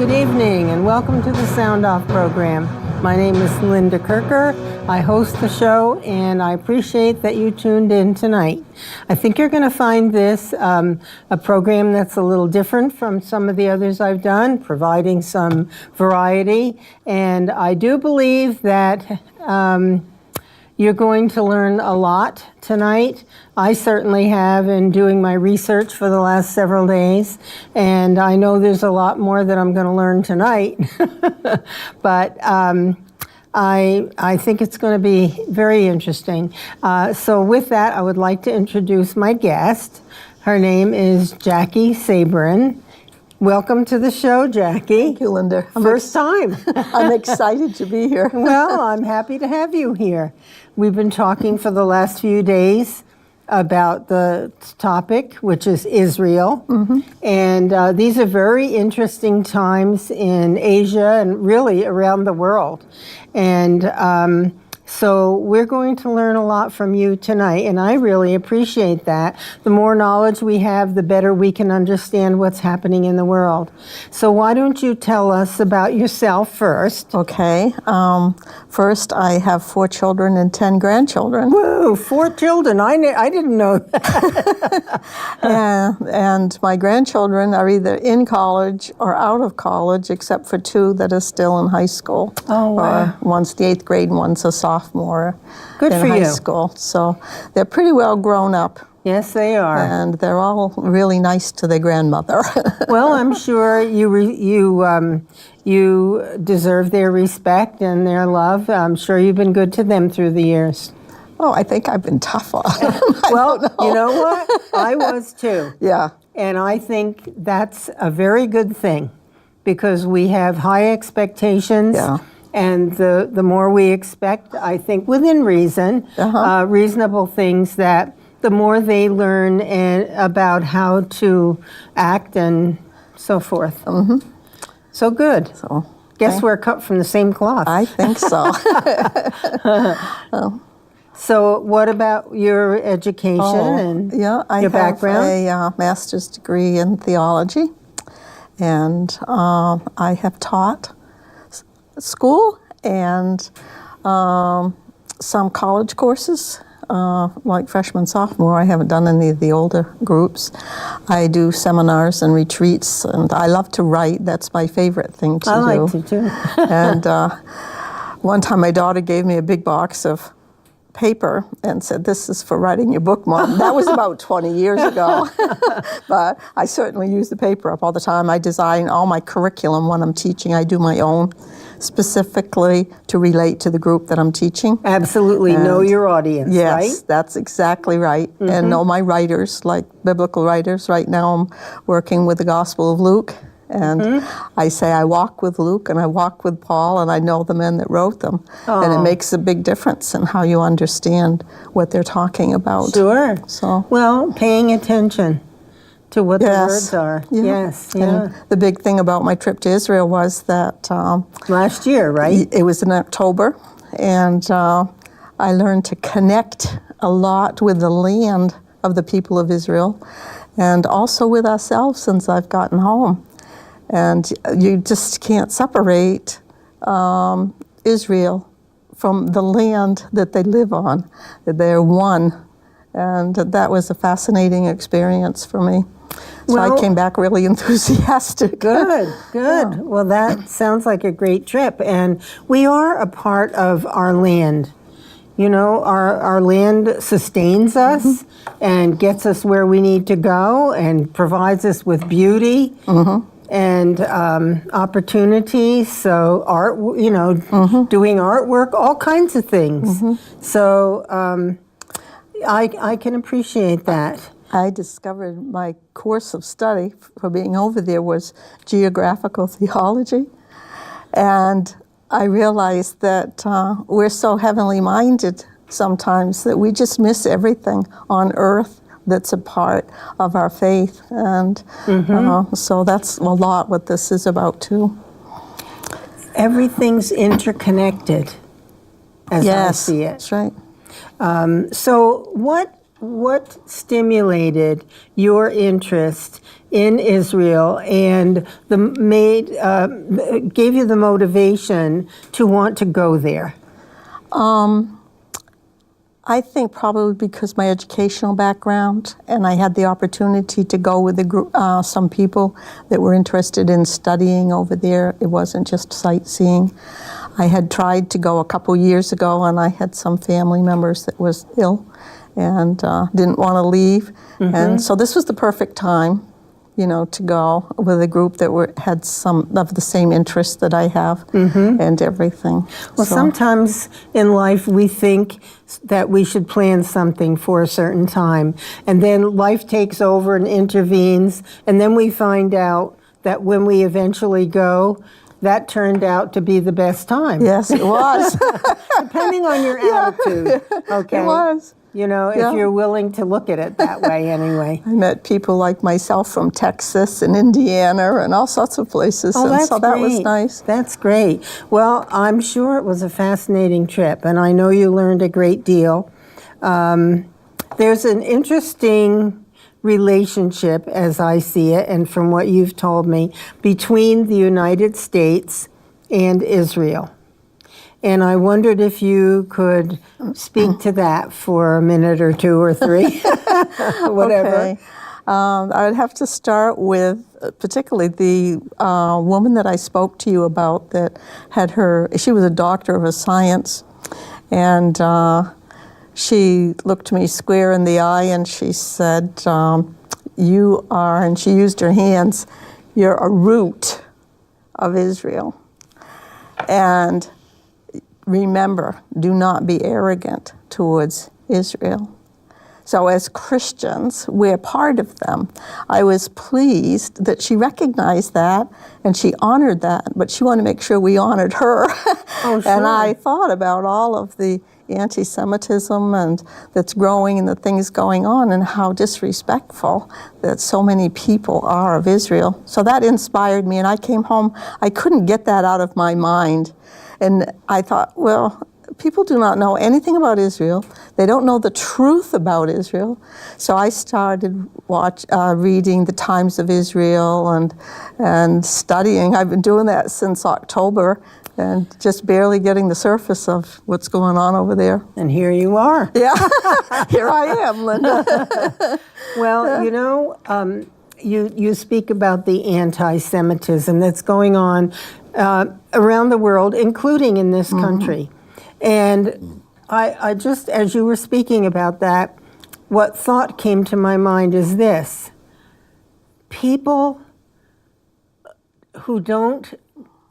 Good evening and welcome to the Sound Off program. My name is Linda Kirker. I host the show and I appreciate that you tuned in tonight. I think you're going to find this a program that's a little different from some of the others I've done, providing some variety. And I do believe that you're going to learn a lot tonight. I certainly have in doing my research for the last several days, and I know there's a lot more that I'm going to learn tonight. But I think it's going to be very interesting. So with that, I would like to introduce my guest. Her name is Jacqueline Sabourin. Welcome to the show, Jackie. Thank you, Linda. First time. I'm excited to be here. Well, I'm happy to have you here. We've been talking for the last few days about the topic, which is Israel. Mm-hmm. And these are very interesting times in Asia and really around the world. And so we're going to learn a lot from you tonight, and I really appreciate that. The more knowledge we have, the better we can understand what's happening in the world. So why don't you tell us about yourself first? Okay. First, I have 4 children and 10 grandchildren. Woo, 4 children. I didn't know that. And my grandchildren are either in college or out of college, except for 2 that are still in high school. Oh, wow. One's the 8th grade and one's a sophomore Good in for high you. school. So they're pretty well grown up. Yes, they are. And they're all really nice to their grandmother. Well, I'm sure you deserve their respect and their love. I'm sure you've been good to them through the years. Oh, I think I've been tough on them. Well, you know what? I was too. Yeah. And I think that's a very good thing because we have high expectations. Yeah. And the more we expect, I think within reason, reasonable things, that the more they learn about how to act and so forth. Mm-hmm. So good. So, guess we're cut from the same cloth. I think so. So what about your education and your background? I have a master's degree in theology, and I have taught school and some college courses, like freshman, sophomore. I haven't done any of the older groups. I do seminars and retreats, and I love to write. That's my favorite thing to do. I like to too. And one time my daughter gave me a big box of paper and said, "This is for writing your book, Mom." That was about 20 years ago. But I certainly use the paper up all the time. I design all my curriculum when I'm teaching. I do my own, specifically to relate to the group that I'm teaching. Absolutely. Know your audience, yes, right? Yes, that's exactly right. Mm-hmm. And know my writers, like biblical writers. Right now I'm working with the Gospel of Luke. And I say I walk with Luke and I walk with Paul, and I know the men that wrote them. Oh. And it makes a big difference in how you understand what they're talking about. Sure. So, well, paying attention to what the words are. Yeah. Yes. Yeah. And the big thing about my trip to Israel was that last year, right? It was in October, and I learned to connect a lot with the land of the people of Israel, and also with ourselves since I've gotten home. And you just can't separate Israel from the land that they live on. They're one. And that was a fascinating experience for me. So I came back really enthusiastic. Good, good. Yeah. Well, that sounds like a great trip. And we are a part of our land. You know, our land sustains us and gets us where we need to go and provides us with beauty. And opportunities, so art, doing artwork, all kinds of things. So I can appreciate that. I discovered my course of study for being over there was geographical theology. And I realized that we're so heavenly minded sometimes that we just miss everything on earth that's a part of our faith. And so that's a lot what this is about too. Everything's interconnected, as I see it. That's right. So what what stimulated your interest in Israel and gave you the motivation to want to go there? I think probably because my educational background, and I had the opportunity to go with a group, some people that were interested in studying over there. It wasn't just sightseeing. I had tried to go a couple years ago, and I had some family members that was ill and didn't want to leave. Mm-hmm. And so this was the perfect time, to go with a group that had some of the same interests that I have, mm-hmm. and everything. Well, sometimes in life we think that we should plan something for a certain time, and then life takes over and intervenes, and then we find out that when we eventually go, that turned out to be the best time. Yes, it was. Depending on your attitude. Okay. It was. If you're willing to look at it that way anyway. I met people like myself from Texas and Indiana and all sorts of places. Oh, that's that great. was nice. That's great. Well, I'm sure it was a fascinating trip, and I know you learned a great deal. There's an interesting relationship, as I see it, and from what you've told me, between the United States and Israel. And I wondered if you could speak to that for a minute or two or three, whatever. Okay. I would have to start with particularly the woman that I spoke to you about that had she was a doctor of science, and she looked me square in the eye and she said, you are, and she used her hands, you're a root of Israel. And remember, do not be arrogant towards Israel. So as Christians, we're part of them. I was pleased that she recognized that and she honored that, but she wanted to make sure we honored her. Oh, sure. And I thought about all of the anti-Semitism and that's growing and the things going on and how disrespectful that so many people are of Israel. So that inspired me, and I came home. I couldn't get that out of my mind. And I thought, well, people do not know anything about Israel. They don't know the truth about Israel. So I started reading the Times of Israel and studying. I've been doing that since October and just barely getting the surface of what's going on over there. And here you are. Yeah, here I am, Linda. Well, you speak about the anti-Semitism that's going on around the world, including in this country. And I just, as you were speaking about that, what thought came to my mind is this. People who don't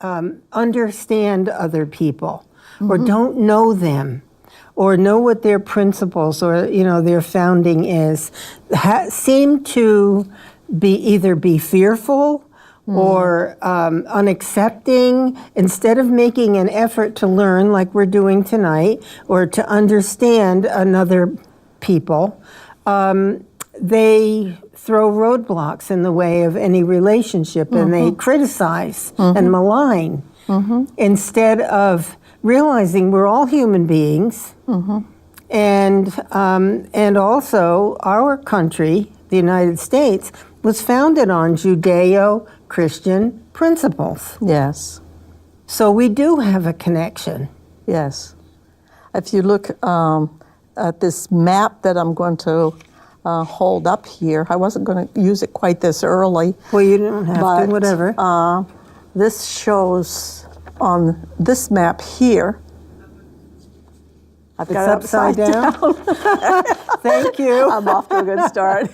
understand other people or don't know them or know what their principles or, their founding is, seem to either be fearful or unaccepting, instead of making an effort to learn like we're doing tonight or to understand another people, they throw roadblocks in the way of any relationship and they criticize and malign instead of realizing we're all human beings and also our country, the United States, was founded on Judeo-Christian principles. Yes. So we do have a connection. Yes. If you look at this map that I'm going to hold up here, I wasn't going to use it quite this early. Well, you don't have to, whatever. This shows on this map here. I've got it upside down. Thank you. I'm off to a good start.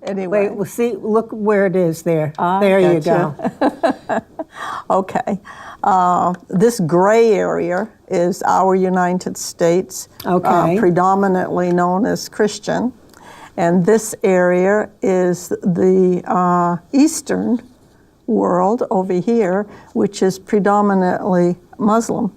Anyway. Wait, see, look where it is there. There you go. Okay. This gray area is our United States, predominantly known as Christian. And this area is the Eastern world over here, which is predominantly Muslim.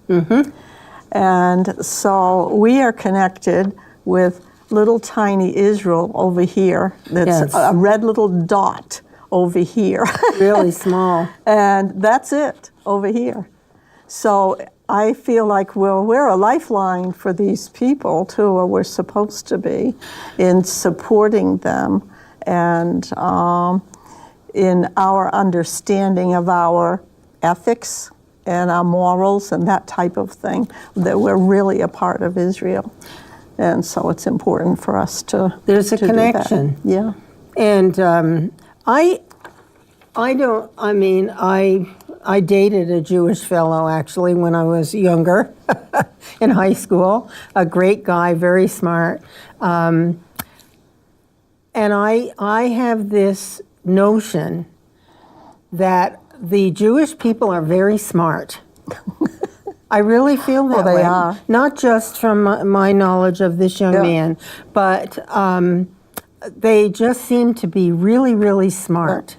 And so we are connected with little tiny Israel over here. That's a red little dot over here. Really small. And that's it over here. So I feel like, well, we're a lifeline for these people too, or we're supposed to be, in supporting them and in our understanding of our ethics and our morals and that type of thing, that we're really a part of Israel. And so it's important for us to There's a to do connection. that. Yeah. And I dated a Jewish fellow actually when I was younger in high school, a great guy, very smart. And I have this notion that the Jewish people are very smart. I really feel that Well, they way. are. Not just from my knowledge of this young Yeah. man, but they just seem to be really, really smart.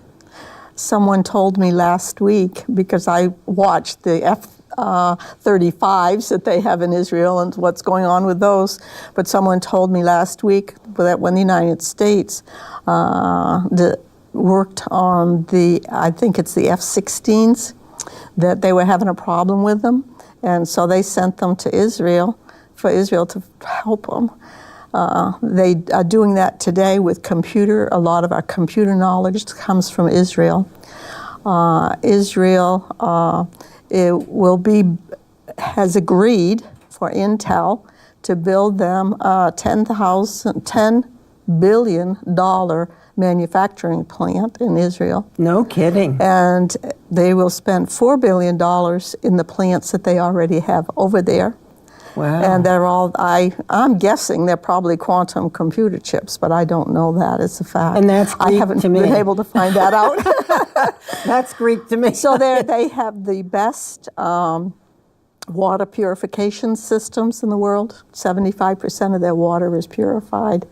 Someone told me last week, because I watched the F-35s that they have in Israel and what's going on with those, but someone told me last week that when the United States worked on I think it's the F-16s, that they were having a problem with them, and so they sent them to Israel, for Israel to help them. They are doing that today with computer. A lot of our computer knowledge comes from Israel. Israel has agreed for Intel to build them a $10 billion manufacturing plant in Israel. No kidding. And they will spend $4 billion in the plants that they already have over there. Wow. And they're all, I'm guessing they're probably quantum computer chips, but I don't know that as a fact. And that's I Greek haven't to me. been able to find that out. That's Greek to me. So they have the best water purification systems in the world. 75% of their water is purified.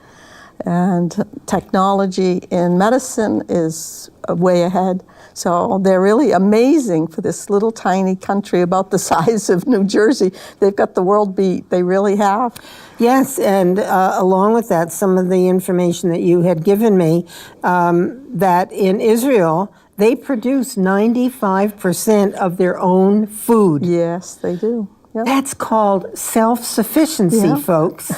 And technology in medicine is way ahead. So they're really amazing for this little tiny country about the size of New Jersey. They've got the world beat. They really have. Yes, and along with that, some of the information that you had given me, that in Israel, they produce 95% of their own food. Yes, they do. Yep. That's called self-sufficiency, Yeah. folks.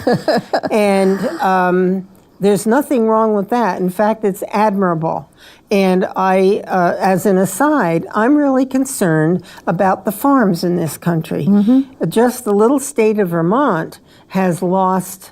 And there's nothing wrong with that. In fact, it's admirable. And as an aside, I'm really concerned about the farms in this country. Mm-hmm. Just the little state of Vermont has lost,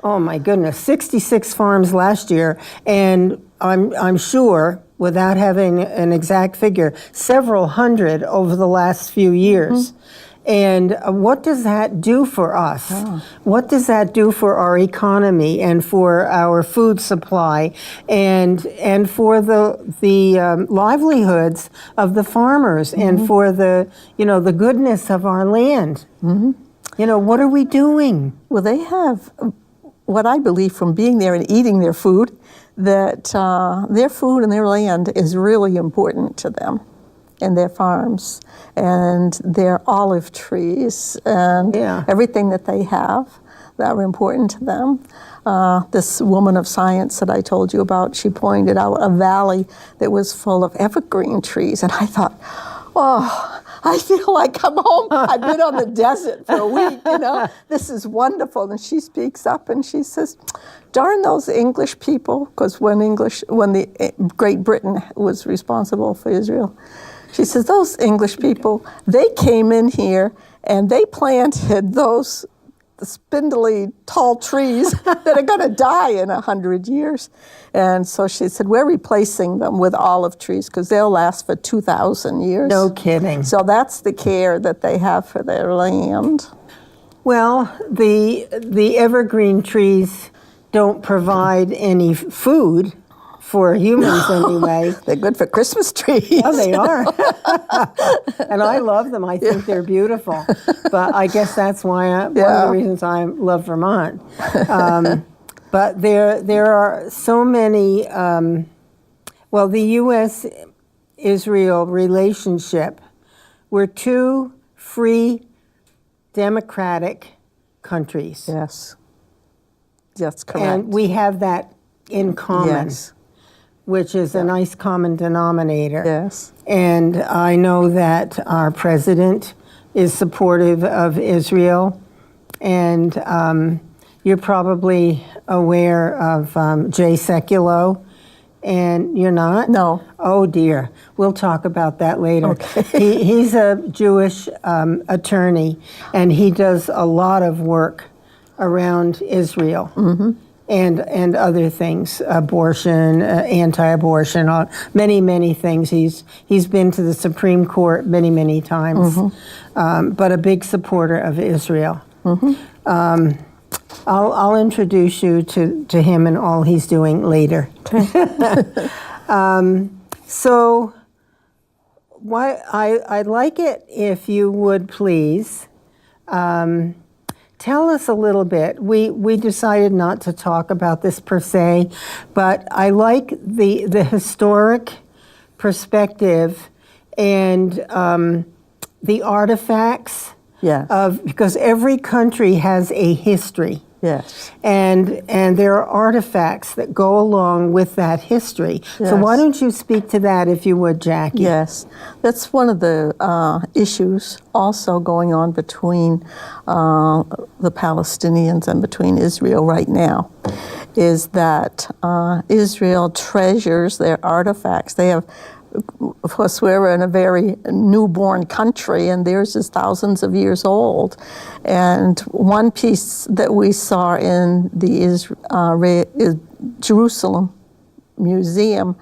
oh my goodness, 66 farms last year. And I'm sure, without having an exact figure, several hundred over the last few years. Mm-hmm. And what does that do for us? Oh. What does that do for our economy and for our food supply and for the livelihoods of the farmers mm-hmm. and for the goodness of our land? Mm-hmm. What are we doing? Well, they have what I believe from being there and eating their food, that their food and their land is really important to them. And their farms and their olive trees and everything that they have that are important to them. This woman of science that I told you about, she pointed out a valley that was full of evergreen trees. And I thought, oh, I feel like I'm home. I've been on the desert for a week, This is wonderful. And she speaks up and she says, darn those English people, because when the Great Britain was responsible for Israel, she says, those English people, they came in here and they planted those spindly tall trees that are going to die in 100 years. And so she said, we're replacing them with olive trees because they'll last for 2,000 years. No kidding. So that's the care that they have for their land. Well, the evergreen trees don't provide any food. For humans, anyway. They're good for Christmas trees. Yeah, they are. And I love them. I think they're beautiful. But I guess that's why one of the reasons I love Vermont. But there are so many, the U.S.-Israel relationship, we're two free democratic countries. Yes. That's correct. And we have that in common. Yes. Which is a nice common denominator. Yes. And I know that our president is supportive of Israel, and you're probably aware of Jay Sekulow, and you're not? No. Oh dear, we'll talk about that later. Okay. He's a Jewish attorney, and he does a lot of work around Israel. And other things, abortion, anti-abortion, many things. He's been to the Supreme Court many times, but a big supporter of Israel. I'll introduce you to him and all he's doing later. Okay. So, I'd like it if you would please. Tell us a little bit. We decided not to talk about this per se, but I like the historic perspective and the artifacts because every country has a history. Yes. And there are artifacts that go along with that history. Yes. So why don't you speak to that, if you would, Jackie? Yes. That's one of the issues also going on between the Palestinians and between Israel right now, is that Israel treasures their artifacts. They have, of course, we're in a very newborn country, and theirs is thousands of years old. And one piece that we saw in the Jerusalem Museum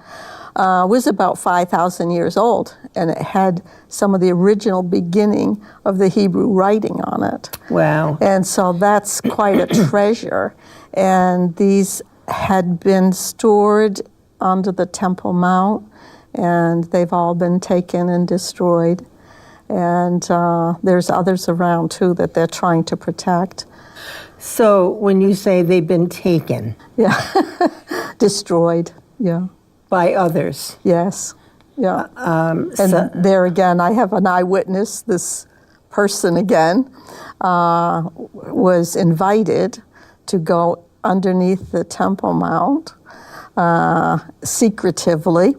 was about 5,000 years old, and it had some of the original beginning of the Hebrew writing on it. Wow. And so that's quite a treasure. And these had been stored under the Temple Mount, and they've all been taken and destroyed. And there's others around, too, that they're trying to protect. So when you say they've been taken. Yeah, destroyed, yeah. By others. Yes, yeah. And so there again, I have an eyewitness. This person again was invited to go underneath the Temple Mount secretively,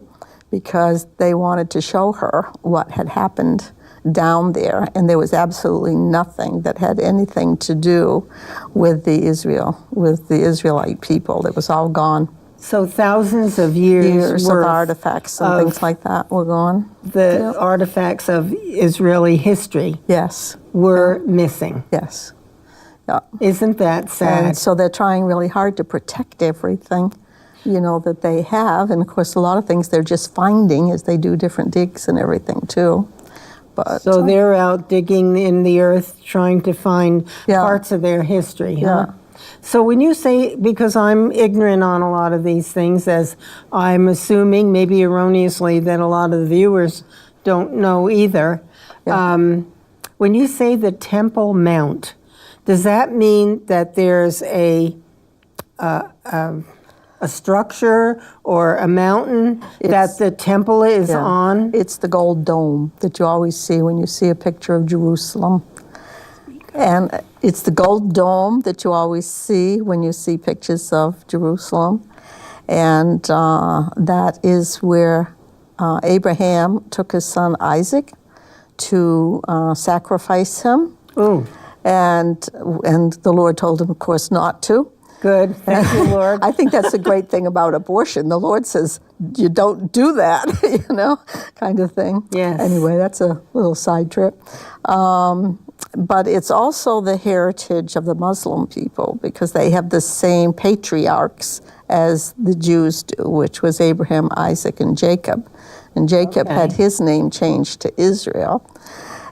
because they wanted to show her what had happened down there, and there was absolutely nothing that had anything to do with the Israelite people. It was all gone. So thousands of years of artifacts and things like that were gone. The artifacts of Israeli history were missing. Yes. Yeah. Isn't that sad? And so they're trying really hard to protect everything, that they have. And of course, a lot of things they're just finding as they do different digs and everything too. But so they're out digging in the earth trying to find parts of their history, huh? Yeah. So when you say, because I'm ignorant on a lot of these things, as I'm assuming, maybe erroneously, that a lot of the viewers don't know either, when you say the Temple Mount, does that mean that there's a structure or a mountain that the temple is on? It's the gold dome that you always see when you see a picture of Jerusalem. And it's the gold dome that you always see when you see pictures of Jerusalem. And that is where Abraham took his son Isaac to sacrifice him. Ooh. And the Lord told him, of course, not to. Good. Thank you, Lord. I think that's a great thing about abortion. The Lord says, you don't do that, kind of thing. Yes. Anyway, that's a little side trip. But it's also the heritage of the Muslim people, because they have the same patriarchs as the Jews do, which was Abraham, Isaac, and Jacob. And Jacob had his name changed to Israel.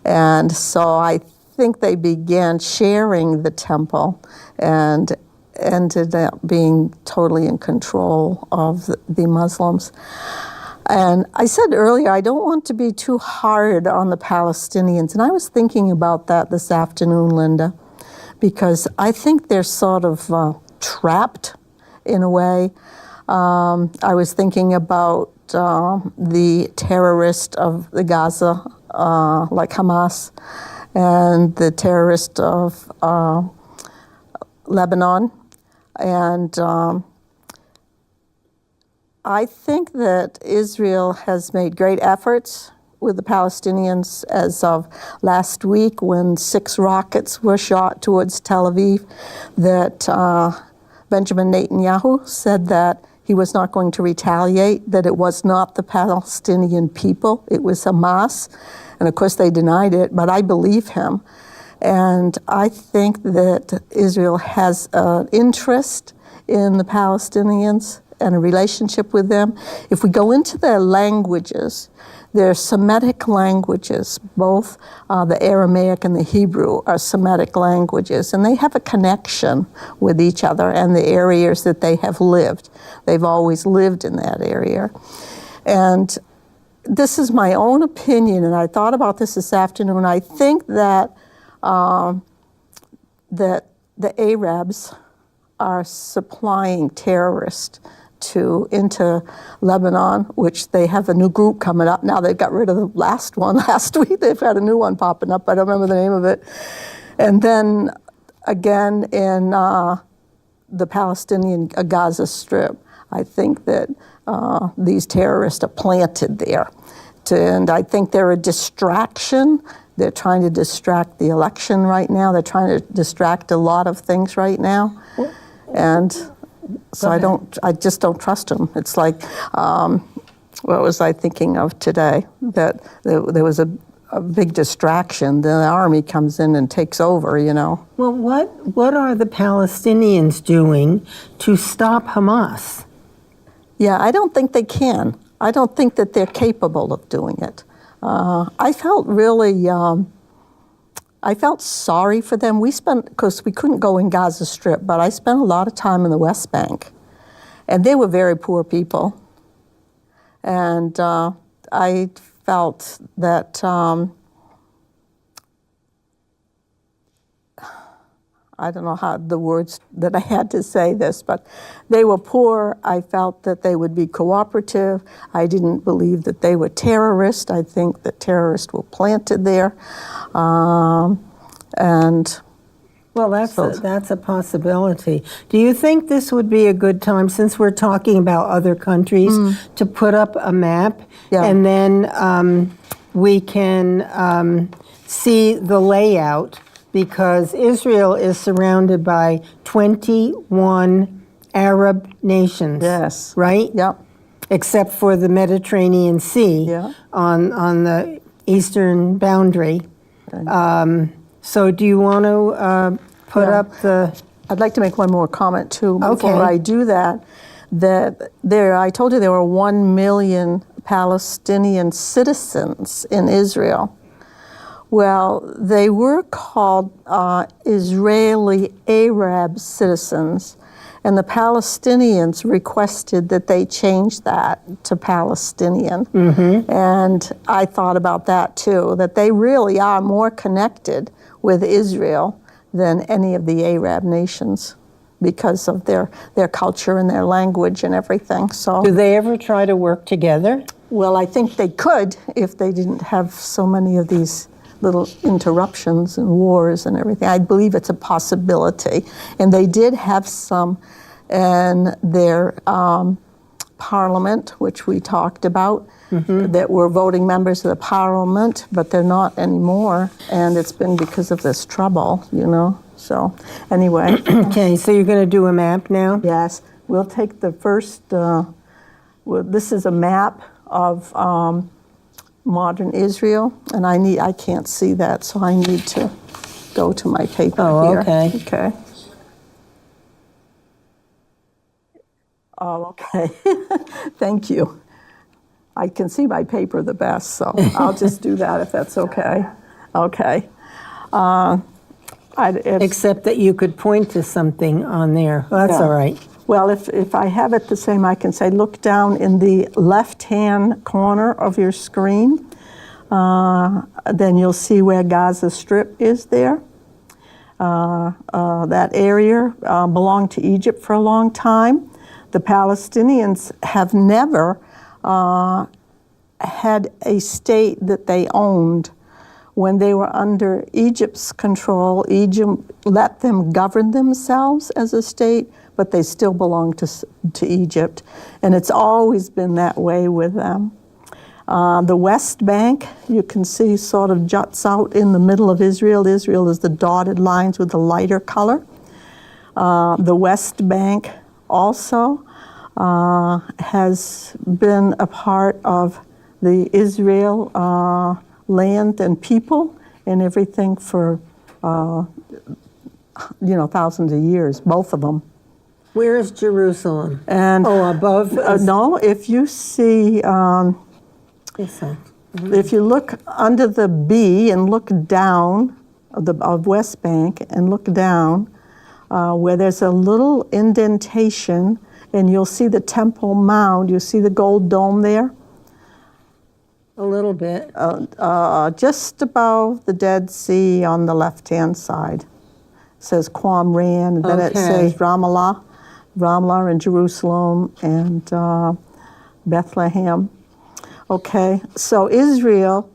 And so I think they began sharing the temple and ended up being totally in control of the Muslims. And I said earlier, I don't want to be too hard on the Palestinians. And I was thinking about that this afternoon, Linda, because I think they're sort of trapped in a way. I was thinking about the terrorist of the Gaza, like Hamas, and the terrorist of Lebanon. And I think that Israel has made great efforts with the Palestinians as of last week when 6 rockets were shot towards Tel Aviv, that Benjamin Netanyahu said that he was not going to retaliate, that it was not the Palestinian people, it was Hamas. And of course they denied it, but I believe him. And I think that Israel has an interest in the Palestinians and a relationship with them. If we go into their languages, their Semitic languages, both the Aramaic and the Hebrew are Semitic languages, and they have a connection with each other and the areas that they have lived. They've always lived in that area. And this is my own opinion, and I thought about this afternoon. I think that that the Arabs are supplying terrorists into Lebanon, which they have a new group coming up. Now they've got rid of the last one last week. They've got a new one popping up. I don't remember the name of it. And then again in the Palestinian Gaza Strip, I think that these terrorists are planted there. And I think they're a distraction. They're trying to distract the election right now. They're trying to distract a lot of things right now. And so I just don't trust them. It's like, what was I thinking of today? That there was a big distraction. The army comes in and takes over, you know. Well, what are the Palestinians doing to stop Hamas? Yeah, I don't think they can. I don't think that they're capable of doing it. I felt really, I felt sorry for them. Because we couldn't go in Gaza Strip, but I spent a lot of time in the West Bank. And they were very poor people. And I felt that, I don't know how the words that I had to say this, but they were poor. I felt that they would be cooperative. I didn't believe that they were terrorists. I think that terrorists were planted there. And well, that's a possibility. Do you think this would be a good time, since we're talking about other countries, to put up a map, and then we can see the layout? Because Israel is surrounded by 21 Arab nations. Yes. Right? Yep. Except for the Mediterranean Sea on the eastern boundary. Okay. So do you want to put up the... I'd like to make one more comment too before I do that. I told you there were 1 million Palestinian citizens in Israel. Well, they were called Israeli Arab citizens, and the Palestinians requested that they change that to Palestinian. Mm-hmm. And I thought about that too, that they really are more connected with Israel than any of the Arab nations because of their culture and their language and everything. So, do they ever try to work together? Well, I think they could if they didn't have so many of these little interruptions and wars and everything. I believe it's a possibility. And they did have some in their parliament, which we talked about, that were voting members of the parliament, but they're not anymore. And it's been because of this trouble, you know. So anyway. Okay, so you're going to do a map now? Yes. We'll take the first, this is a map of modern Israel, and I can't see that, so I need to go to my paper here. Okay. Okay. Oh, okay. Thank you. I can see my paper the best, so I'll just do that if that's okay. Okay. Except that you could point to something on there. Well, that's all right. Well, if I have it the same, I can say, look down in the left-hand corner of your screen. Then you'll see where Gaza Strip is there. That area belonged to Egypt for a long time. The Palestinians have never had a state that they owned. When they were under Egypt's control, Egypt let them govern themselves as a state, but they still belong to Egypt. And it's always been that way with them. The West Bank, you can see, sort of juts out in the middle of Israel. Israel is the dotted lines with the lighter color. The West Bank also has been a part of the Israel land and people and everything for, thousands of years, both of them. Where is Jerusalem? And above? no, if you see, if you look under the B and look down of West Bank and look down, where there's a little indentation, and you'll see the Temple Mount. You see the gold dome there? A little bit. Just above the Dead Sea on the left-hand side. It says Qumran, and then it says Ramallah and Jerusalem and Bethlehem. Okay, so Israel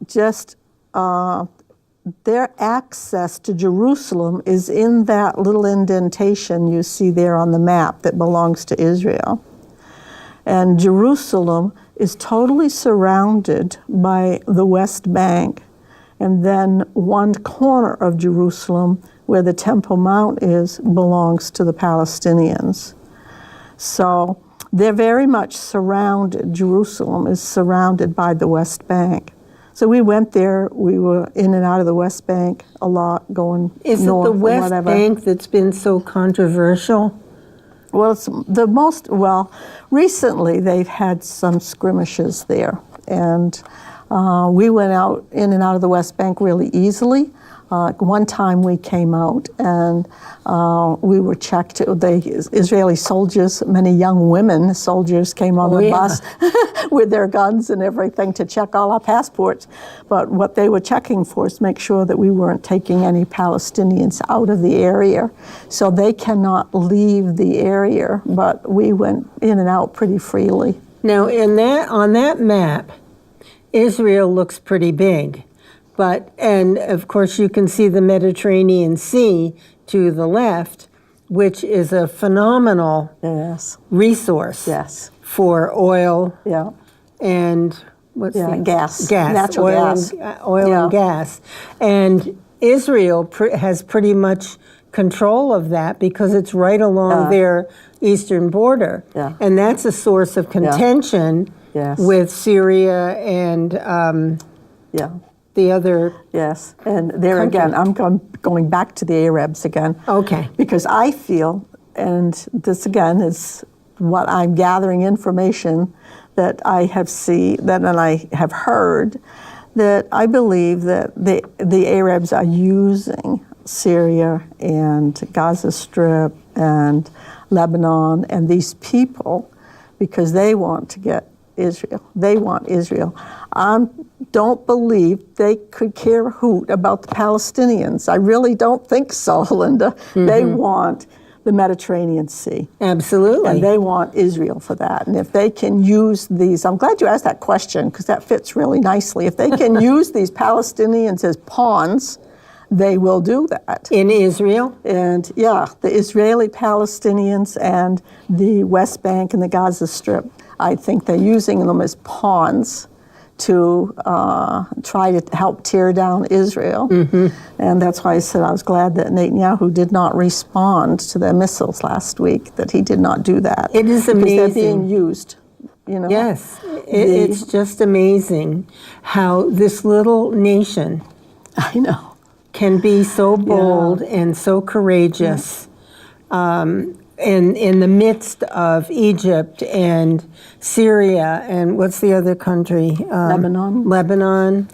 just, their access to Jerusalem is in that little indentation you see there on the map that belongs to Israel. And Jerusalem is totally surrounded by the West Bank, and then one corner of Jerusalem, where the Temple Mount is, belongs to the Palestinians. So they're very much surrounded. Jerusalem is surrounded by the West Bank. So we went there. We were in and out of the West Bank a lot, going Is north it the West whatever. Bank that's been so controversial? Well, it's the most, recently they've had some skirmishes there. And we went out in and out of the West Bank really easily. One time we came out and we were checked. The Israeli soldiers, many young women soldiers came on the bus with their guns and everything to check all our passports. But what they were checking for is to make sure that we weren't taking any Palestinians out of the area. So they cannot leave the area, but we went in and out pretty freely. Now, on that map, Israel looks pretty big. And of course you can see the Mediterranean Sea to the left, which is a phenomenal resource for oil and gas, natural gas, oil and gas. And Israel has pretty much control of that because it's right along their eastern border. And that's a source of contention with Syria and the other and there country. Again, I'm going back to the Arabs again. Okay. Because I feel, and this again is what I'm gathering information that I have and I have heard, that I believe that the Arabs are using Syria and Gaza Strip and Lebanon and these people because they want to get Israel. They want Israel. Don't believe they could care a hoot about the Palestinians. I really don't think so, Linda. Mm-hmm. They want the Mediterranean Sea. Absolutely. And they want Israel for that. And if they can use these, I'm glad you asked that question because that fits really nicely. If they can use these Palestinians as pawns, they will do that. In Israel? And the Israeli Palestinians and the West Bank and the Gaza Strip, I think they're using them as pawns to try to help tear down Israel. Mm-hmm. And that's why I said I was glad that Netanyahu did not respond to their missiles last week, that he did not do that. It is amazing. Because they're being used, Yes, it's just amazing how this little nation can be so bold and so courageous. In the midst of Egypt and Syria and what's the other country? Lebanon.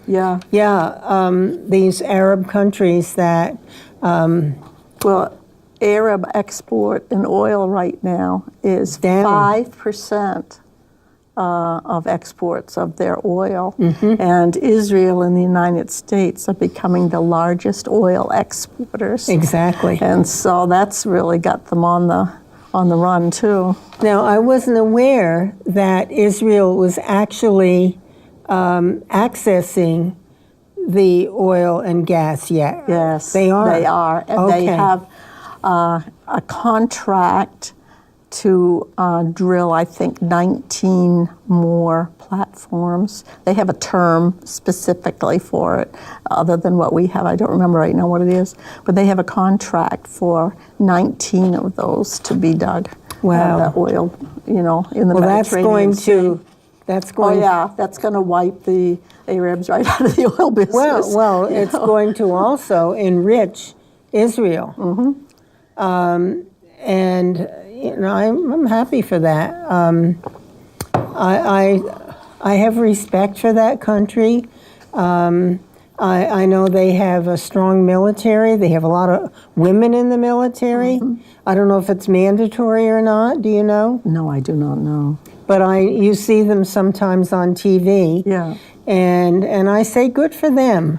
These Arab countries that... Arab export in oil right now is down. 5% of exports of their oil. Mm-hmm. And Israel and the United States are becoming the largest oil exporters. Exactly. And so that's really got them on the run too. Now, I wasn't aware that Israel was actually accessing the oil and gas yet. Yes, they are. They are, and they have a contract to drill, I think, 19 more platforms. They have a term specifically for it, other than what we have. I don't remember right now what it is, but they have a contract for 19 of those to be dug. Wow. That oil, in the Mediterranean that's going Sea. to, that's going. Oh yeah, that's going to wipe the Arabs right out of the oil business. Well, it's going to also enrich Israel. And I'm happy for that. I have respect for that country. I know they have a strong military. They have a lot of women in the military. I don't know if it's mandatory or not. Do you know? No, I do not know. But you see them sometimes on TV. Yeah. And I say good for them,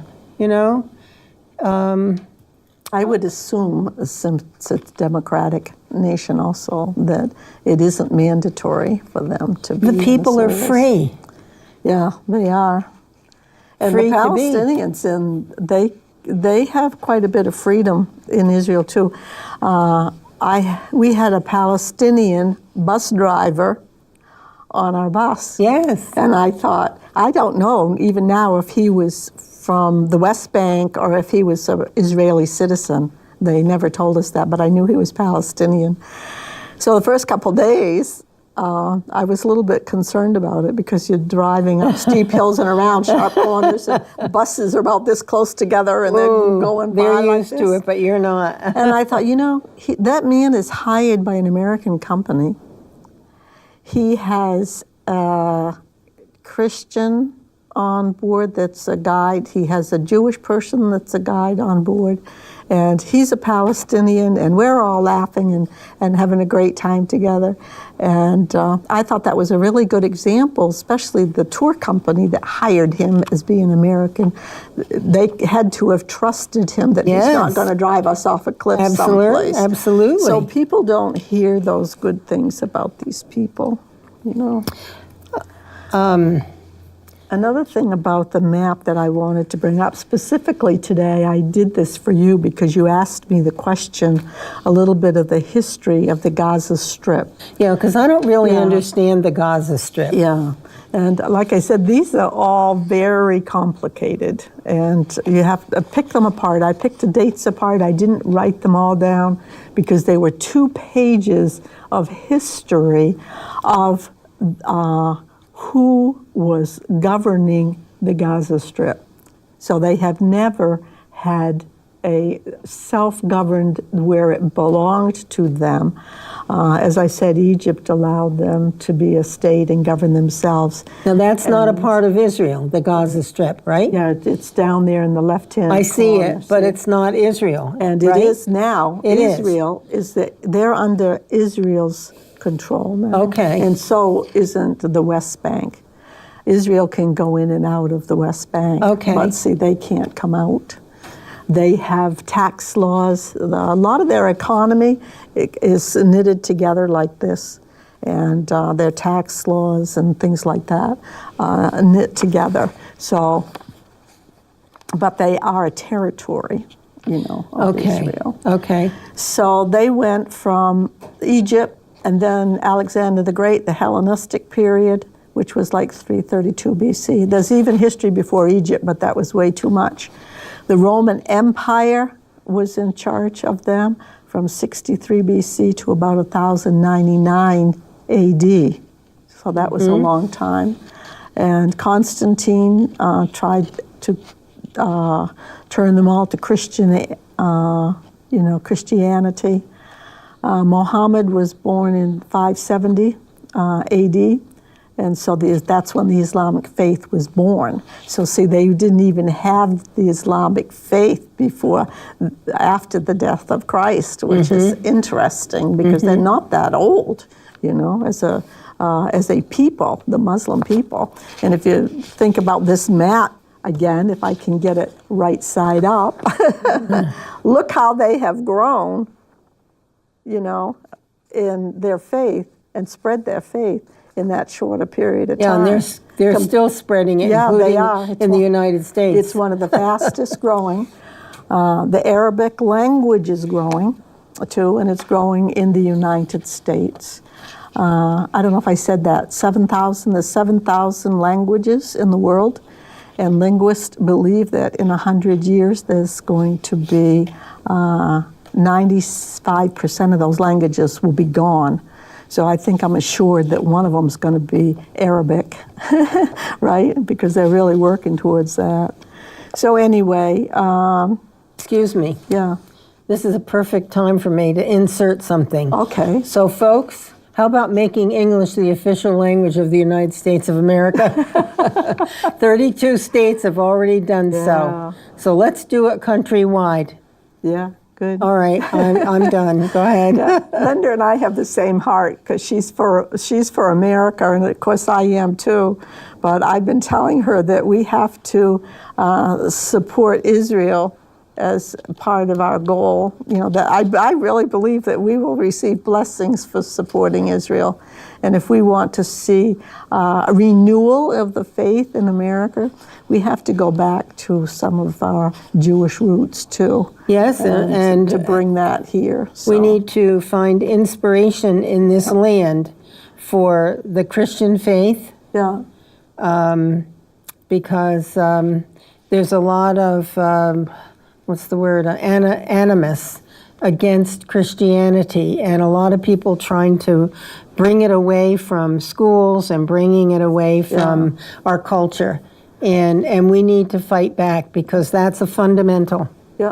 I would assume, since it's a democratic nation also, that it isn't mandatory for them to be. The people are free. Yeah, they are. And Free the to be. Palestinians, and they have quite a bit of freedom in Israel too. We had a Palestinian bus driver on our bus. Yes. And I thought, I don't know even now if he was from the West Bank or if he was an Israeli citizen. They never told us that, but I knew he was Palestinian. So the first couple days, I was a little bit concerned about it because you're driving up steep hills and around sharp corners, and buses are about this close together, and they're going by They're like used this. to it, but you're not. And I thought, that man is hired by an American company. He has a Christian on board that's a guide. He has a Jewish person that's a guide on board. And he's a Palestinian, and we're all laughing and having a great time together. And I thought that was a really good example, especially the tour company that hired him as being American. They had to have trusted him that he's not going to drive us off a cliff someplace. Absolutely. So people don't hear those good things about these people, Another thing about the map that I wanted to bring up specifically today, I did this for you because you asked me the question, a little bit of the history of the Gaza Strip. Yeah, because I don't really understand the Gaza Strip. Yeah, and like I said, these are all very complicated, and you have to pick them apart. I picked the dates apart. I didn't write them all down because they were 2 pages of history of who was governing the Gaza Strip. So they have never had a self-governed where it belonged to them. As I said, Egypt allowed them to be a state and govern themselves. Now that's not a part of Israel, the Gaza Strip, right? Yeah, it's down there in the left-hand corner. I see it, but it's not Israel. And right? it is now. Israel is that they're under Israel's control now. Okay. And so isn't the West Bank. Israel can go in and out of the West Bank. Okay. But see, they can't come out. They have tax laws. A lot of their economy is knitted together like this. And their tax laws and things like that knit together. So, but they are a territory, of Israel. Okay. So they went from Egypt, and then Alexander the Great, the Hellenistic period, which was like 332 BC. There's even history before Egypt, but that was way too much. The Roman Empire was in charge of them from 63 BC to about 1099 AD. So that was a long time. And Constantine tried to turn them all to Christianity. Muhammad was born in 570 AD, and so that's when the Islamic faith was born. So see, they didn't even have the Islamic faith after the death of Christ, which is interesting because they're not that old, as a people, the Muslim people. And if you think about this map, again, if I can get it right side up, look how they have grown, in their faith and spread their faith in that shorter period of time. Yeah, and they're still spreading it, including they are. in the United States. It's one of the fastest growing. The Arabic language is growing, too, and it's growing in the United States. I don't know if I said that, 7,000, there's 7,000 languages in the world. And linguists believe that in 100 years, there's going to be 95% of those languages will be gone. So I think I'm assured that one of them is going to be Arabic, right? Because they're really working towards that. So anyway. Excuse me. Yeah. This is a perfect time for me to insert something. Okay. So folks, how about making English the official language of the United States of America? 32 states have already done so. So let's do it countrywide. Yeah, good. All right, I'm done. Go ahead. Linda and I have the same heart because she's for America, and of course I am too. But I've been telling her that we have to support Israel as part of our goal. You know, that I really believe that we will receive blessings for supporting Israel. And if we want to see a renewal of the faith in America, we have to go back to some of our Jewish roots too. Yes, and to bring that here. So. We need to find inspiration in this land for the Christian faith. Yeah. Because there's a lot of what's the word, animus against Christianity, and a lot of people trying to bring it away from schools and bringing it away from our culture. And we need to fight back because that's a fundamental. Yeah.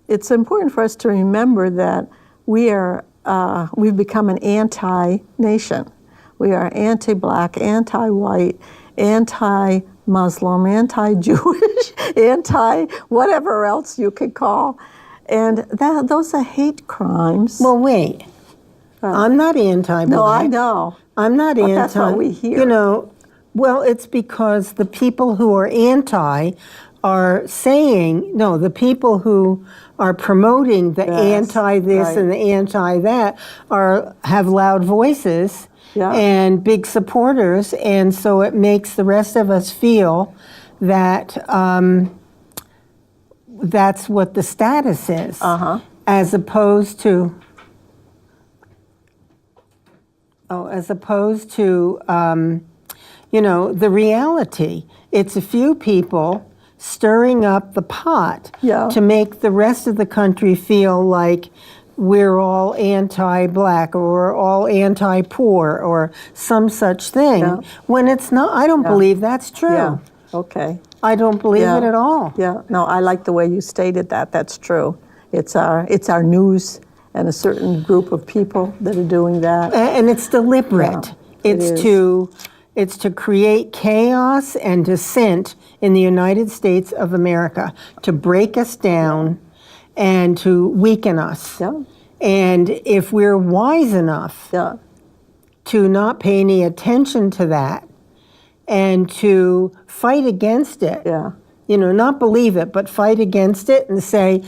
It's important for us to remember that we've become an anti-nation. We are anti-black, anti-white, anti-Muslim, anti-Jewish, anti-whatever else you could call. And those are hate crimes. Well, wait. I'm not anti-black. No, I know. I'm not anti. That's what we hear. You know, well, it's because the people who are anti are saying, no, the people who are promoting the anti-this and the anti-that have loud voices. Yeah. And big supporters, and so it makes the rest of us feel that that's what the status is, as opposed to you know, the reality. It's a few people stirring up the pot to make the rest of the country feel like we're all anti-black or we're all anti-poor or some such thing, when it's not. I don't believe that's true. Yeah. Okay. I don't believe it at all. Yeah. No, I like the way you stated that. That's true. It's our news and a certain group of people that are doing that. And it's deliberate. Yeah, It's to create chaos and dissent in the United States of America, to break us down and to weaken us. Yeah. And if we're wise enough to not pay any attention to that and to fight against it, you know, not believe it, but fight against it and say,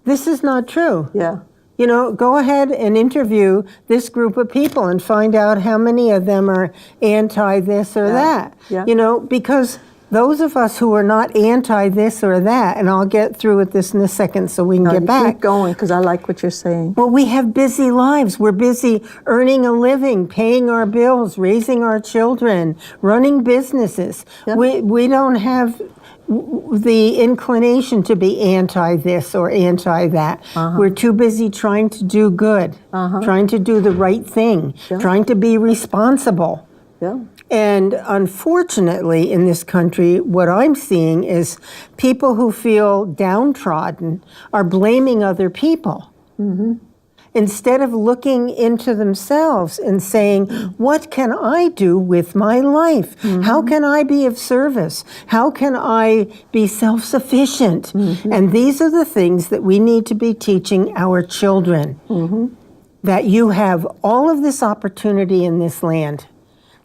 this is not true. Yeah. You know, go ahead and interview this group of people and find out how many of them are anti this or that. Yeah. You know, because those of us who are not anti this or that, and I'll get through with this in a second so we can get back. Keep going, because I like what you're saying. Well, we have busy lives. We're busy earning a living, paying our bills, raising our children, running businesses. Yeah. We don't have the inclination to be anti this or anti that. We're too busy trying to do good, trying to do the right thing, trying to be responsible. Yeah. And unfortunately, in this country, what I'm seeing is people who feel downtrodden are blaming other people. Instead of looking into themselves and saying, what can I do with my life? How can I be of service? How can I be self-sufficient? And these are the things that we need to be teaching our children. That you have all of this opportunity in this land.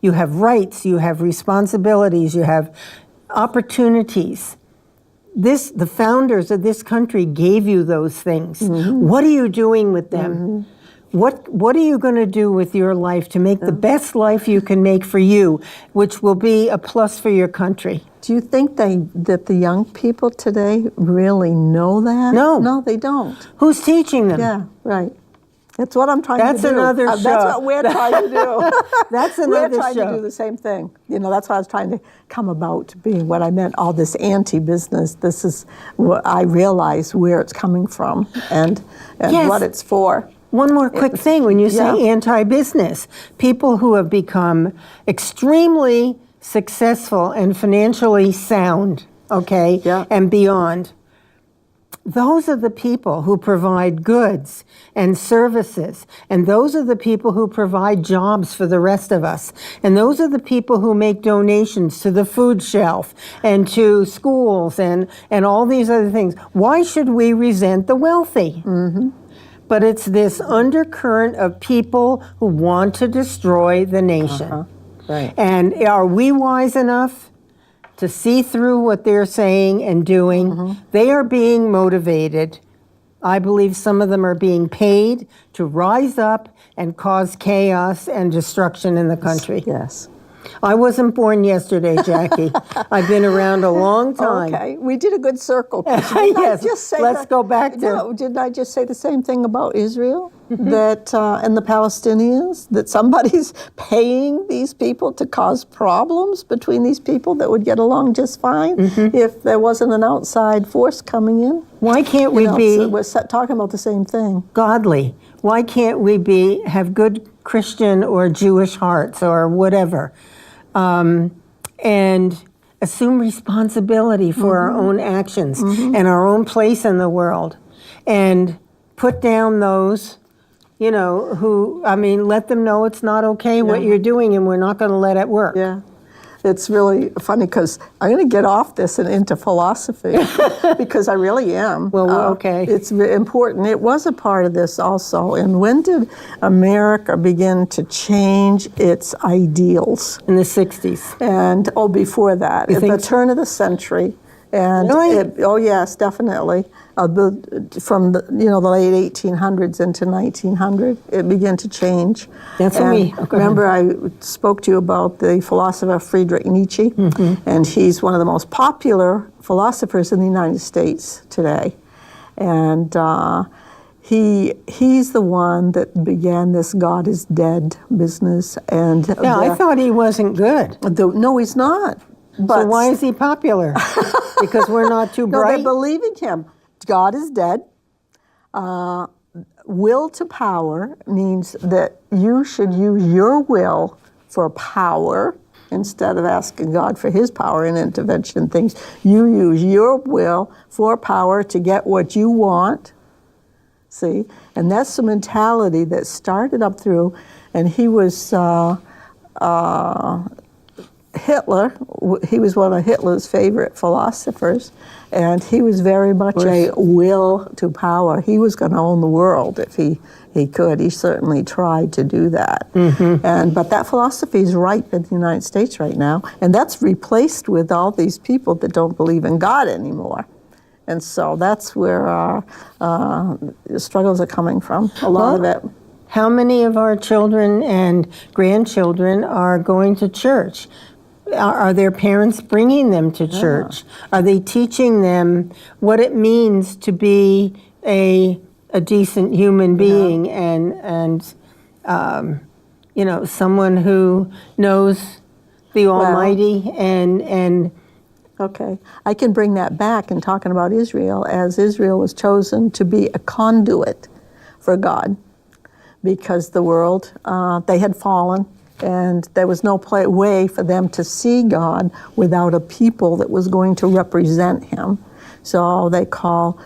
You have rights, you have responsibilities, you have opportunities. The founders of this country gave you those things. What are you doing with them? What are you going to do with your life to make the best life you can make for you, which will be a plus for your country? Do you think that the young people today really know that? No. No, they don't. Who's teaching them? Yeah, right. That's what I'm trying to do. That's another show. That's what we're trying to do. That's another We're trying show. to do the same thing. That's why I was trying to come about being what I meant, all this anti-business. This is what I realize where it's coming from and Yes. what it's for. One more quick thing. When you say Yeah. anti-business, people who have become extremely successful and financially sound, okay, Yeah. and beyond, those are the people who provide goods and services, and those are the people who provide jobs for the rest of us, and those are the people who make donations to the food shelf and to schools and all these other things. Why should we resent the wealthy? Mm-hmm. But it's this undercurrent of people who want to destroy the nation. Uh-huh. Right. And are we wise enough to see through what they're saying and doing? Mm-hmm. They are being motivated. I believe some of them are being paid to rise up and cause chaos and destruction in the country. Yes. I wasn't born yesterday, Jackie. I've been around a long time. Okay, we did a good circle. Yes, let's go back to... No, didn't I just say the same thing about Israel? That and the Palestinians, that somebody's paying these people to cause problems between these people that would get along just fine if there wasn't an outside force coming in? Why can't we be... So we're talking about the same thing. Godly? Why can't we have good Christian or Jewish hearts or whatever, and assume responsibility for our own actions and our own place in the world, and put down those, let them know it's not okay what you're doing, and we're not going to let it work. Yeah. It's really funny because I'm going to get off this and into philosophy because I really am. Well, okay. It's important. It was a part of this also. And when did America begin to change its ideals? In the 60s. And, before that, at the turn of the century. And Really? Yes, definitely. From the late 1800s into 1900, it began to change. Remember, I spoke to you about the philosopher Friedrich Nietzsche, and he's one of the most popular philosophers in the United States today. And he's the one that began this God is dead business. And I thought he wasn't good. No, he's not. But so why is he popular? Because we're not too bright? No, they're believing him. God is dead. Will to power means that you should use your will for power instead of asking God for his power and intervention and things. You use your will for power to get what you want. See? And that's the mentality that started up through, and he was... Hitler, he was one of Hitler's favorite philosophers, and he was very much a will to power. He was going to own the world if he could. He certainly tried to do that. But that philosophy is ripe in the United States right now, and that's replaced with all these people that don't believe in God anymore. And so that's where our struggles are coming from, a lot of it. How many of our children and grandchildren are going to church? Are their parents bringing them to church? Are they teaching them what it means to be a decent human being and someone who knows the Almighty and Okay, I can bring that back in talking about Israel, as Israel was chosen to be a conduit for God because the world, they had fallen. And there was no way for them to see God without a people that was going to represent him. So they call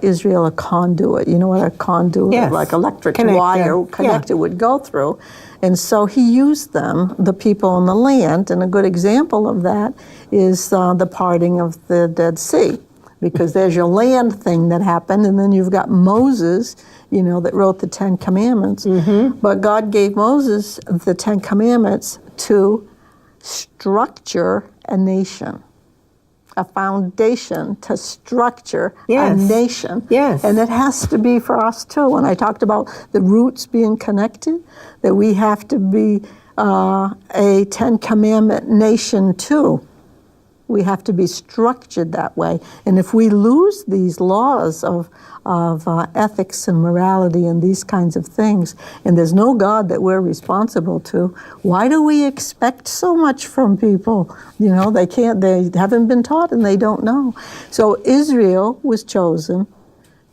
Israel a conduit. You know what a conduit, like electric wire connected would go through. And so he used them, the people in the land. And a good example of that is the parting of the Dead Sea. Because there's your land thing that happened, and then you've got Moses, that wrote the Ten Commandments. But God gave Moses the Ten Commandments to structure a nation, a foundation to structure a nation. Yes. And it has to be for us too. When I talked about the roots being connected, that we have to be a Ten Commandment nation too. We have to be structured that way. And if we lose these laws of ethics and morality and these kinds of things, and there's no God that we're responsible to, why do we expect so much from people? They haven't been taught and they don't know. So Israel was chosen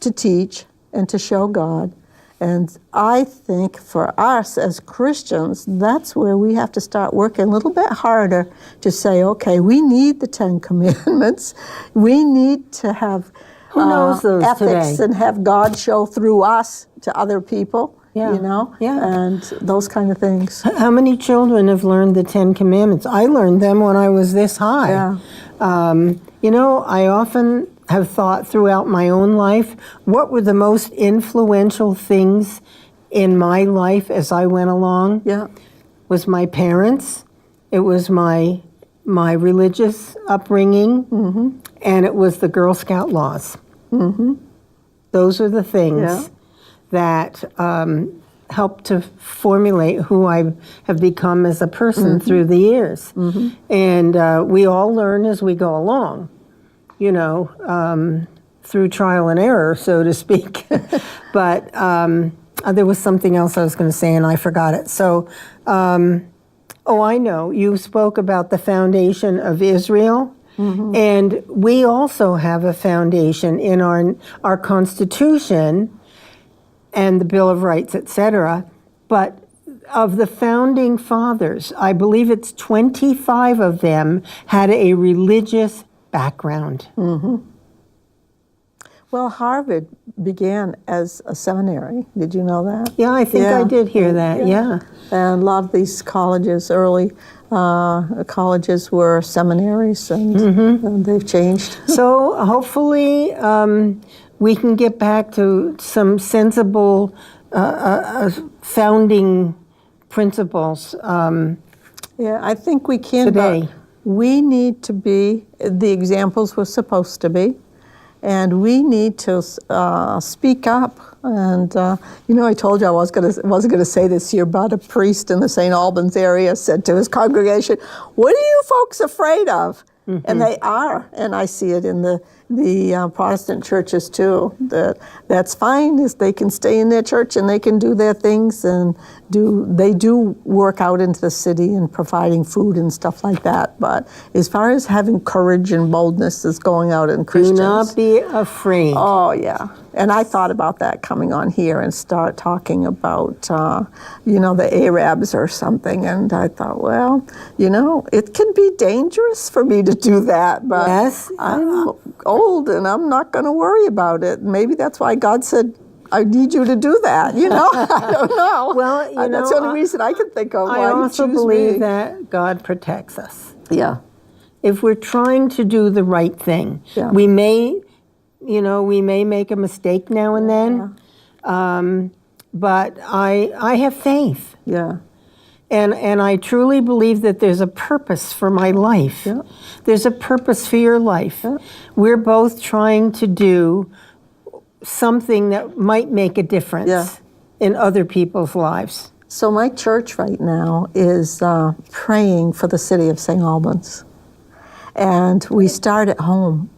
to teach and to show God. And I think for us as Christians, that's where we have to start working a little bit harder to say, okay, we need the 10 Commandments. We need to have Who knows those ethics today? and have God show through us to other people, Yeah. and those kind of things. How many children have learned the 10 Commandments? I learned them when I was this high. Yeah. I often have thought throughout my own life, what were the most influential things in my life as I went along? Yeah. Was my parents, it was my religious upbringing, and it was the Girl Scout laws. Those are the things that helped to formulate who I have become as a person through the years. And we all learn as we go along, through trial and error, so to speak. But there was something else I was going to say, and I forgot it. So, I know. You spoke about the foundation of Israel. And we also have a foundation in our Constitution and the Bill of Rights, etc. But of the founding fathers, I believe it's 25 of them had a religious background. Well, Harvard began as a seminary. Did you know that? Yeah, I think I did hear that, yeah. And a lot of these colleges, early colleges were seminaries, and they've changed. So hopefully we can get back to some sensible founding principles I think we can. today. But we need to be the examples we're supposed to be. And we need to speak up. And, I told you I wasn't going to say this here, but a priest in the St. Albans area said to his congregation, "What are you folks afraid of?" And they are. And I see it in the Protestant churches, too. That's fine, is they can stay in their church and they can do their things. And they do work out into the city and providing food and stuff like that. But as far as having courage and boldness is going out in Christians. Do not be afraid. Oh, yeah. And I thought about that coming on here and start talking about, the Arabs or something. And I thought, well, it can be dangerous for me to do that. But Yes. I'm old and I'm not going to worry about it. Maybe that's why God said, I need you to do that, I don't know. Well, that's the only reason I can think of why I also he choose believe me. that God protects us. Yeah. If we're trying to do the right thing, Yeah. we may make a mistake now and then, but I have faith. Yeah. And I truly believe that there's a purpose for my life. Yeah. There's a purpose for your life. Yeah. We're both trying to do something that might make a difference in other people's lives. So my church right now is praying for the city of St. Albans. And we start at home,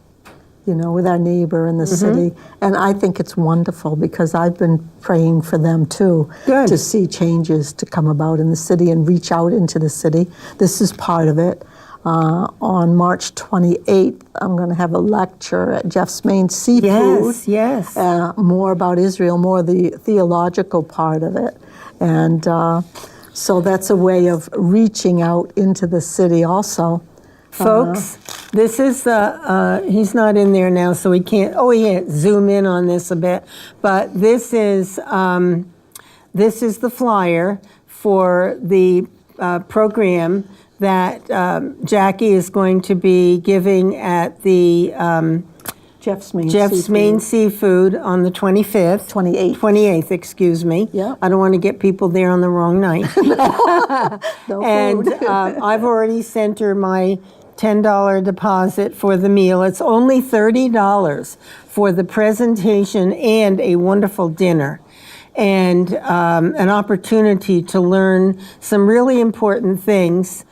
with our neighbor in the city. And I think it's wonderful because I've been praying for them too. Good. To see changes to come about in the city and reach out into the city. This is part of it. On March 28th, I'm going to have a lecture at Jeff's Main Seafood. Yes. More about Israel, more the theological part of it. And so that's a way of reaching out into the city also. Folks, this is he's not in there now, so he can't zoom in on this a bit. But this is the flyer for the program that Jackie is going to be giving at the Jeff's Main Main Seafood on the 25th. 28th. 28th, excuse me. Yeah. I don't want to get people there on the wrong night. No And food. I've already sent her my $10 deposit for the meal. It's only $30 for the presentation and a wonderful dinner. And an opportunity to learn some really important things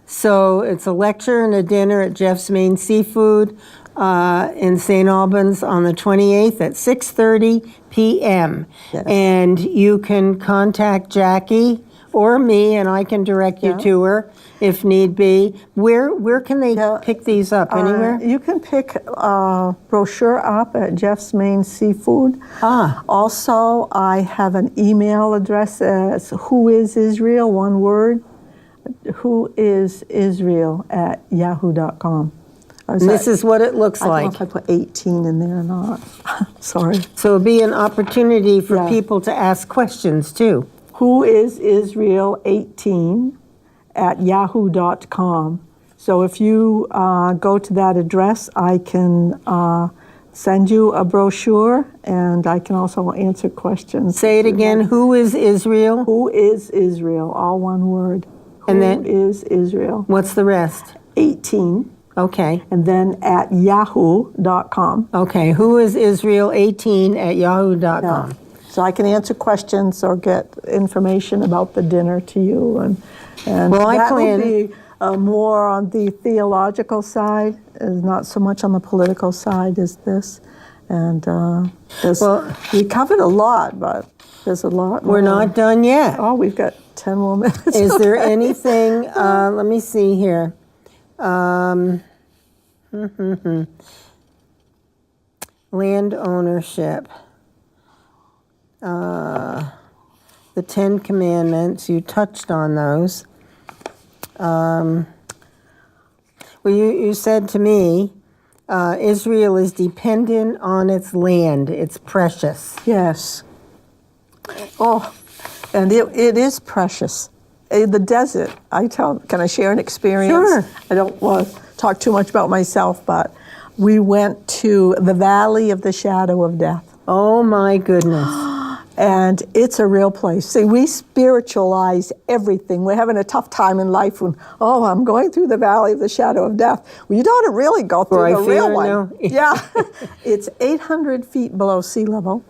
So it's a lecture and a dinner at Jeff's Main Seafood in St. Albans on the 28th at 6:30 p.m. Yes. And you can contact Jackie or me, and I can direct you to her if need be. Where can they pick these up? Anywhere? You can pick a brochure up at Jeff's Main Seafood. Also, I have an email address as whoisisrael, one word, whoisisrael@yahoo.com. And this is what it looks I like. don't know if I put 18 in there or not. Sorry. So it'll be an opportunity for people to ask questions too. whoisisrael18@yahoo.com. So if you go to that address, I can send you a brochure, and I can also answer questions. Say it again. Who is Israel? Who is Israel? All one word. And then Who is Israel? What's the rest? 18. Okay. And then at yahoo.com. Okay. Who is Israel 18@yahoo.com. So I can answer questions or get information about the dinner to you, and Well, I that plan- will be more on the theological side, not so much on the political side as this. And we covered a lot, but there's a lot more. We're not done yet. Oh, we've got 10 more minutes. Is there anything? Let me see here. Land ownership. The 10 Commandments, you touched on those. Well, you said to me, Israel is dependent on its land. It's precious. Yes. Oh, and it is precious. The desert, can I share an experience? Sure. I don't want to talk too much about myself, but we went to the Valley of the Shadow of Death. Oh my goodness. And it's a real place. See, we spiritualize everything. We're having a tough time in life when, I'm going through the Valley of the Shadow of Death. Well, you don't really go through the real one. No. Yeah. It's 800 feet below sea level.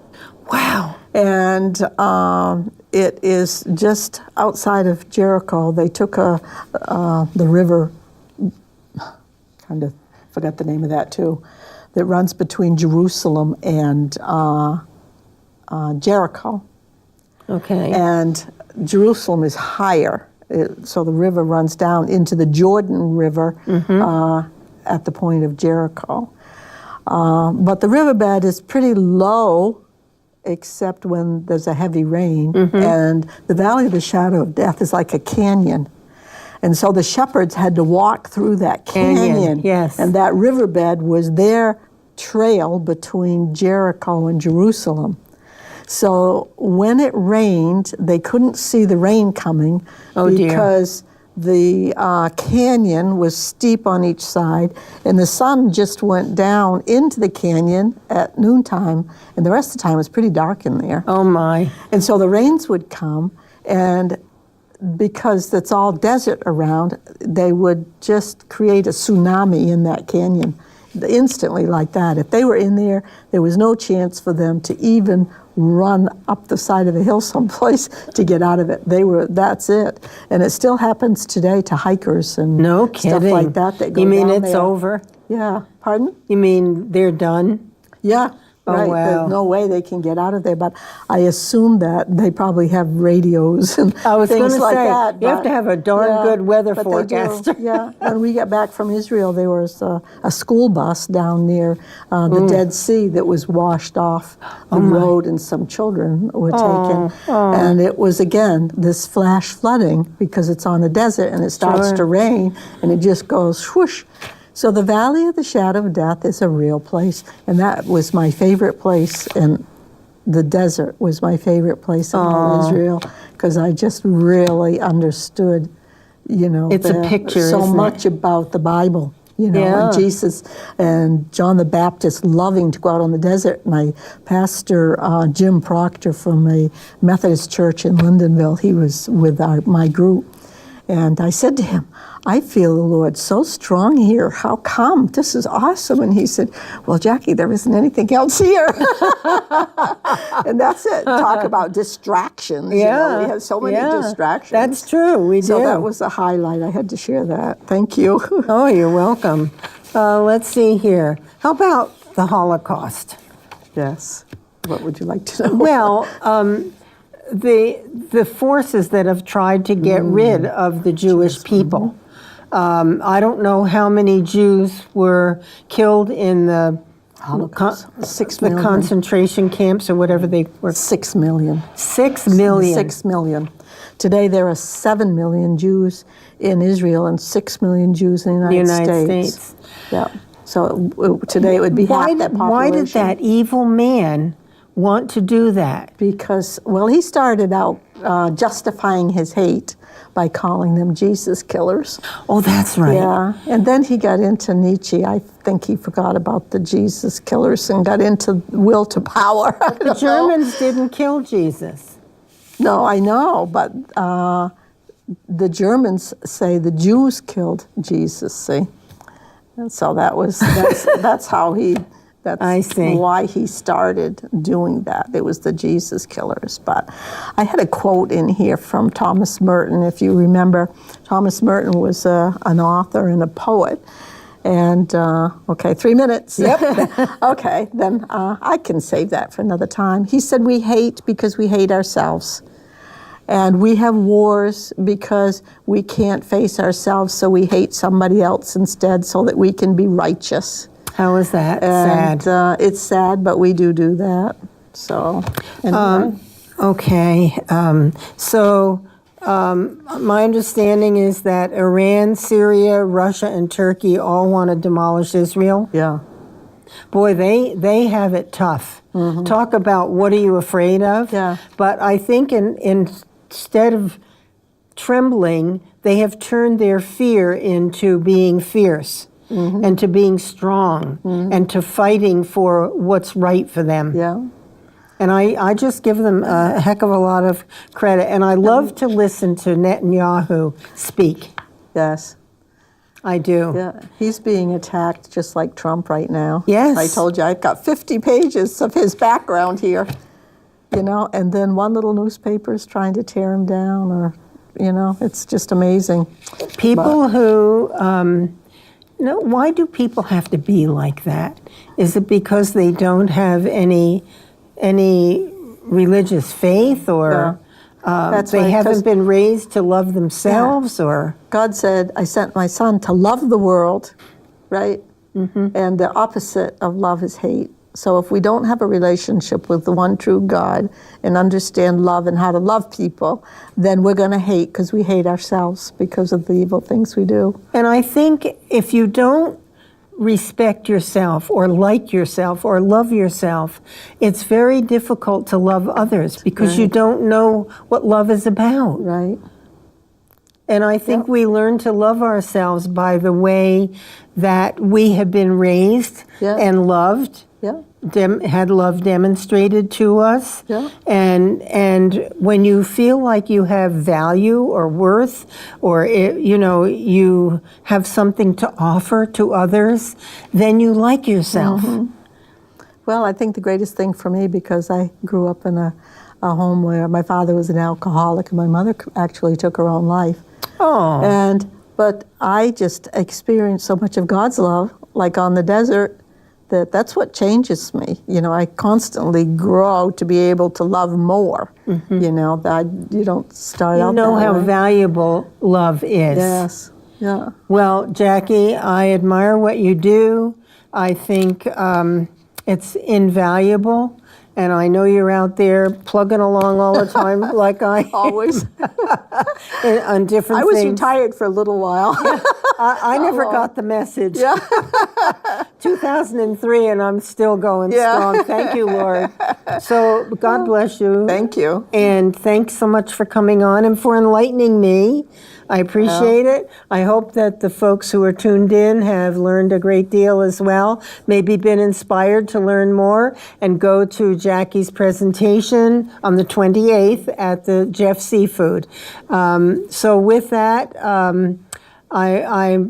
Wow. And it is just outside of Jericho. They took the river, kind of forgot the name of that too, that runs between Jerusalem and Jericho. Okay. And Jerusalem is higher, so the river runs down into the Jordan River at the point of Jericho. But the riverbed is pretty low, except when there's a heavy rain. And the Valley of the Shadow of Death is like a canyon. And so the shepherds had to walk through that canyon. Yes. And that riverbed was their trail between Jericho and Jerusalem. So when it rained, they couldn't see the rain coming because the canyon was steep on each side, and the sun just went down into the canyon at noontime, and the rest of the time it was pretty dark in there. Oh my. And so the rains would come, and because it's all desert around, they would just create a tsunami in that canyon instantly like that. If they were in there, there was no chance for them to even run up the side of a hill someplace to get out of it. That's it. And it still happens today to hikers and stuff like that go You mean down it's there. over? Yeah. Pardon? You mean they're done? Yeah. Oh, right. wow. There's no way they can get out of there, but I assume that they probably have radios and I was things gonna like say, that. you have to have a darn good weather but they forecaster. do. Yeah. When we got back from Israel, there was a school bus down near the Dead Sea that was washed off the road, and some children were taken. And it was, again, this flash flooding because it's on a desert and it starts to rain and it just goes whoosh. So the Valley of the Shadow of Death is a real place, and that was my favorite place, and the desert was my favorite place in all Israel, because I just really understood, It's a picture, so isn't much about the Bible, Yeah. and Jesus and John the Baptist loving to go out on the desert. My pastor, Jim Proctor from a Methodist church in Lindenville, he was with my group. And I said to him, I feel the Lord so strong here. How come? This is awesome. And he said, well, Jackie, there isn't anything else here. And that's it. Talk about distractions. Yeah. You know, we have so many distractions. That's true. We do. So that was a highlight. I had to share that. Thank you. Oh, you're welcome. Let's see here. How about the Holocaust? Yes. What would you like to know? Well, the forces that have tried to get rid of the Jewish people. I don't know how many Jews were killed in the Holocaust. 6 the million. concentration camps or whatever they were. 6 million. 6 million. 6 million. Today there are 7 million Jews in Israel and 6 million Jews in the United States. Yeah. So today it would be half that population. Why did that evil man want to do that? Because, well, he started out justifying his hate by calling them Jesus killers. Oh, that's right. Yeah, and then he got into Nietzsche. I think he forgot about the Jesus killers and got into will to power. The Germans didn't kill Jesus. No, I know, but the Germans say the Jews killed Jesus, see? And so that's how he... I see. Why he started doing that. It was the Jesus killers. But I had a quote in here from Thomas Merton. If you remember, Thomas Merton was an author and a poet. And, okay, 3 minutes. Yep. Okay, then I can save that for another time. He said, we hate because we hate ourselves. And we have wars because we can't face ourselves, so we hate somebody else instead so that we can be righteous. How is that? And, sad. It's sad, but we do that. So, anyway. Okay. My understanding is that Iran, Syria, Russia, and Turkey all want to demolish Israel. Yeah. Boy, they have it tough. Mm-hmm. Talk about what are you afraid of? Yeah. But I think instead of trembling, they have turned their fear into being fierce. Mm-hmm. And to being strong, and to fighting for what's right for them. Yeah. And I just give them a heck of a lot of credit. And I love to listen to Netanyahu speak. Yes. I do. Yeah. He's being attacked just like Trump right now. Yes. I told you I've got 50 pages of his background here, you know, and then one little newspaper is trying to tear him down, or, you know, it's just amazing. People who... No, why do people have to be like that? Is it because they don't have any religious faith, or they haven't been raised to love themselves, or? God said, I sent my son to love the world, right? Mm-hmm. And the opposite of love is hate. So if we don't have a relationship with the one true God and understand love and how to love people, then we're going to hate because we hate ourselves because of the evil things we do. And I think if you don't respect yourself or like yourself or love yourself, it's very difficult to love others because you don't know what love is about. Right. And I think we learn to love ourselves by the way that we have been raised and loved. Yeah. Had love demonstrated to us. Yeah. And when you feel like you have value or worth, or you have something to offer to others, then you like yourself. Mm-hmm. Well, I think the greatest thing for me, because I grew up in a home where my father was an alcoholic and my mother actually took her own life. Oh. But I just experienced so much of God's love, like on the desert, that's what changes me. You know, I constantly grow to be able to love more. Mm-hmm. You know, that you don't start out that way. You know how valuable love is. Yes. Yeah. Well, Jackie, I admire what you do. I think it's invaluable. And I know you're out there plugging along all the time, like I always on different things. I was retired for a little while. I never got the message. Yeah. 2003, and I'm still going Yeah. strong. Thank you, Lord. So God bless you. Thank you. And thanks so much for coming on and for enlightening me. I appreciate it. I hope that the folks who are tuned in have learned a great deal as well, maybe been inspired to learn more, and go to Jackie's presentation on the 28th at the Jeff Seafood. So with that, I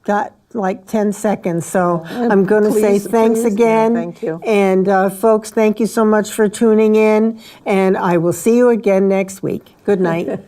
got like 10 seconds, so I'm going to say thanks again. Yeah, thank you. And folks, thank you so much for tuning in, and I will see you again next week. Good night.